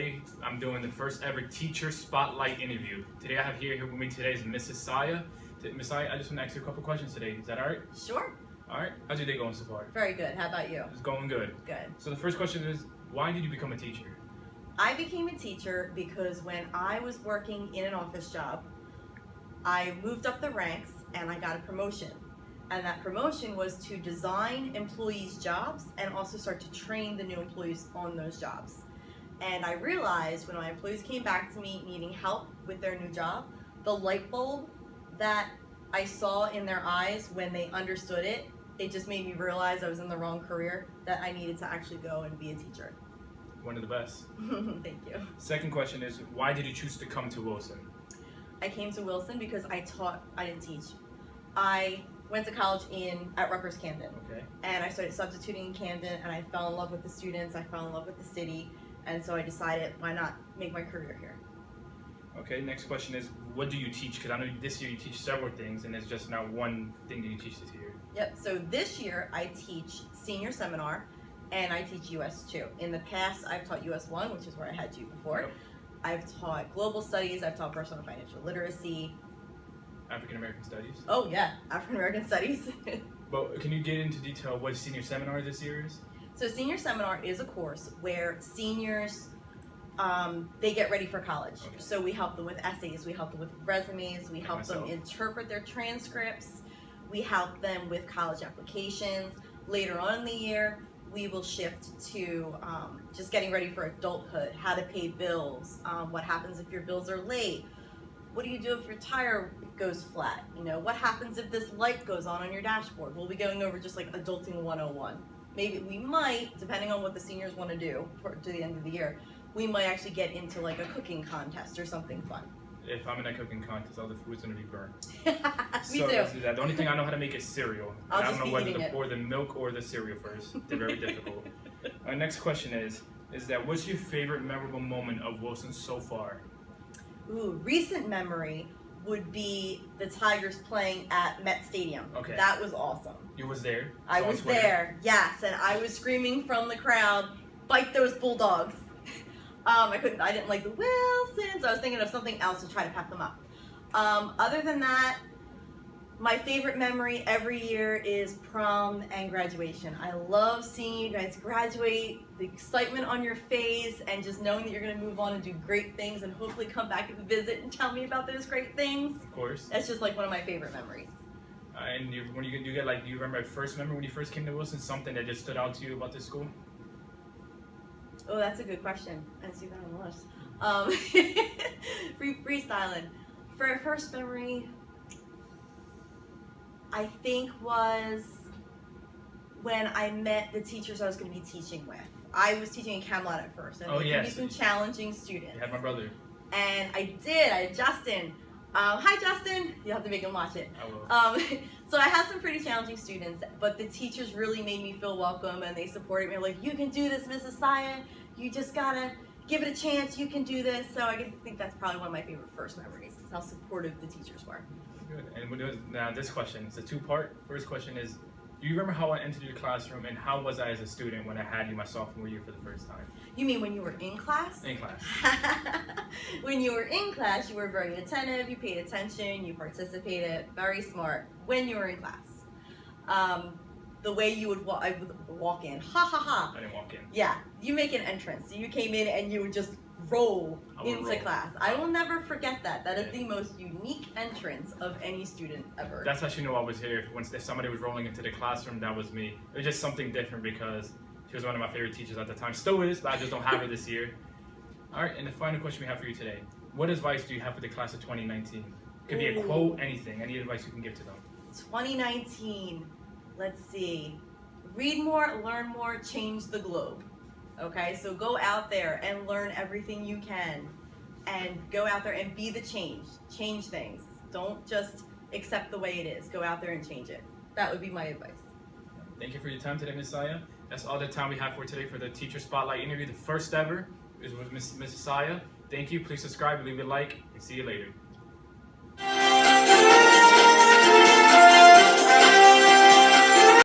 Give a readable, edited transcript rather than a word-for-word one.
today I'm doing the first ever teacher spotlight interview. Today I have here with me today is Mrs. Saya. Miss Saya, I just want to ask you a couple questions today. Is that all right? Sure. All right. How's your day going so far? Very good. How about you? It's going good. Good. So the first question is, why did you become a teacher? I became a teacher because when I was working in an office job, I moved up the ranks and I got a promotion. And that promotion was to design employees' jobs and also start to train the new employees on those jobs. And I realized when my employees came back to me needing help with their new job, the light bulb that I saw in their eyes when they understood it, it just made me realize I was in the wrong career, that I needed to actually go and be a teacher. One of the best. Thank you. Second question is, why did you choose to come to Wilson? I came to Wilson because I didn't teach. I went to college at Rutgers Camden. Okay. And I started substituting in Camden, and I fell in love with the students, I fell in love with the city, and so I decided, why not make my career here? Okay, next question is, what do you teach? Because I know this year you teach several things, and it's just not one thing that you teach this year. Yep, so this year I teach senior seminar, and I teach US 2. In the past, I've taught US 1, which is where I had you before. Yep. I've taught global studies, I've taught personal financial literacy. African American Studies. Oh yeah, African American Studies. But can you get into detail what senior seminar this year is? So senior seminar is a course where seniors, they get ready for college. Okay. So we help them with essays, we help them with resumes, we help them myself. interpret their transcripts, we help them with college applications. Later on in the year, we will shift to just getting ready for adulthood, how to pay bills, what happens if your bills are late, what do you do if your tire goes flat, you know, what happens if this light goes on your dashboard. We'll be going over just like adulting 101. Maybe we might, depending on what the seniors want to do to the end of the year, we might actually get into like a cooking contest or something fun. If I'm in a cooking contest, all the food's gonna be burnt. Me So too. let's do that. The only thing I know how to make is cereal. I'll And I just don't know be whether eating to it. pour the milk or the cereal first. They're very difficult. Our next question is that what's your favorite memorable moment of Wilson so far? Ooh, recent memory would be the Tigers playing at Met Stadium. Okay. That was awesome. You was there? I Saw on was Twitter. there, yes, and I was screaming from the crowd, "Fight those Bulldogs!" I didn't like the Wilsons. I was thinking of something else to try to pep them up. Other than that, my favorite memory every year is prom and graduation. I love seeing you guys graduate, the excitement on your face, and just knowing that you're going to move on and do great things and hopefully come back and visit and tell me about those great things. Of course. That's just like one of my favorite memories. And when you get like, do you remember when you first came to Wilson, something that just stood out to you about this school? Oh, that's a good question. I didn't see that on the list. Freestyling. For a first memory, I think was when I met the teachers I was going to be teaching with. I was teaching in Camelot at first, and Oh, there yes. could be some challenging students. You had my brother. And I had Justin. Hi, Justin. You'll have to make him watch it. I will. So I had some pretty challenging students, but the teachers really made me feel welcome, and they supported me. Like, you can do this, Mrs. Saya. You just gotta give it a chance. You can do this. So I think that's probably one of my favorite first memories, is how supportive the teachers were. Good. And now this question, it's a two-part. First question is, do you remember how I entered your classroom and how was I as a student when I had you my sophomore year for the first time? You mean when you were in class? In class. When you were in class, you were very attentive, you paid attention, you participated, very smart when you were in class. The way you would I would walk in, ha ha ha. I didn't walk in. Yeah, you make an entrance. So you came in and you would just roll I would into roll. class. I will never forget that. That is Yeah. the most unique entrance of any student ever. That's how she knew I was here. If somebody was rolling into the classroom, that was me. It was just something different because she was one of my favorite teachers at the time. Still is, but I just don't have her this year. All right, and the final question we have for you today. What advice do you have for the class of 2019? Could be a Ooh. quote, anything. Any advice you can give to them? 2019, let's see. Read more, learn more, change the globe. Okay, so go out there and learn everything you can, and go out there and be the change. Change things. Don't just accept the way it is. Go out there and change it. That would be my advice. Thank you for your time today, Miss Saya. That's all the time we have for today for the Teacher Spotlight interview. The first ever is with Mrs. Saya. Thank you. Please subscribe, leave a like, and see you later.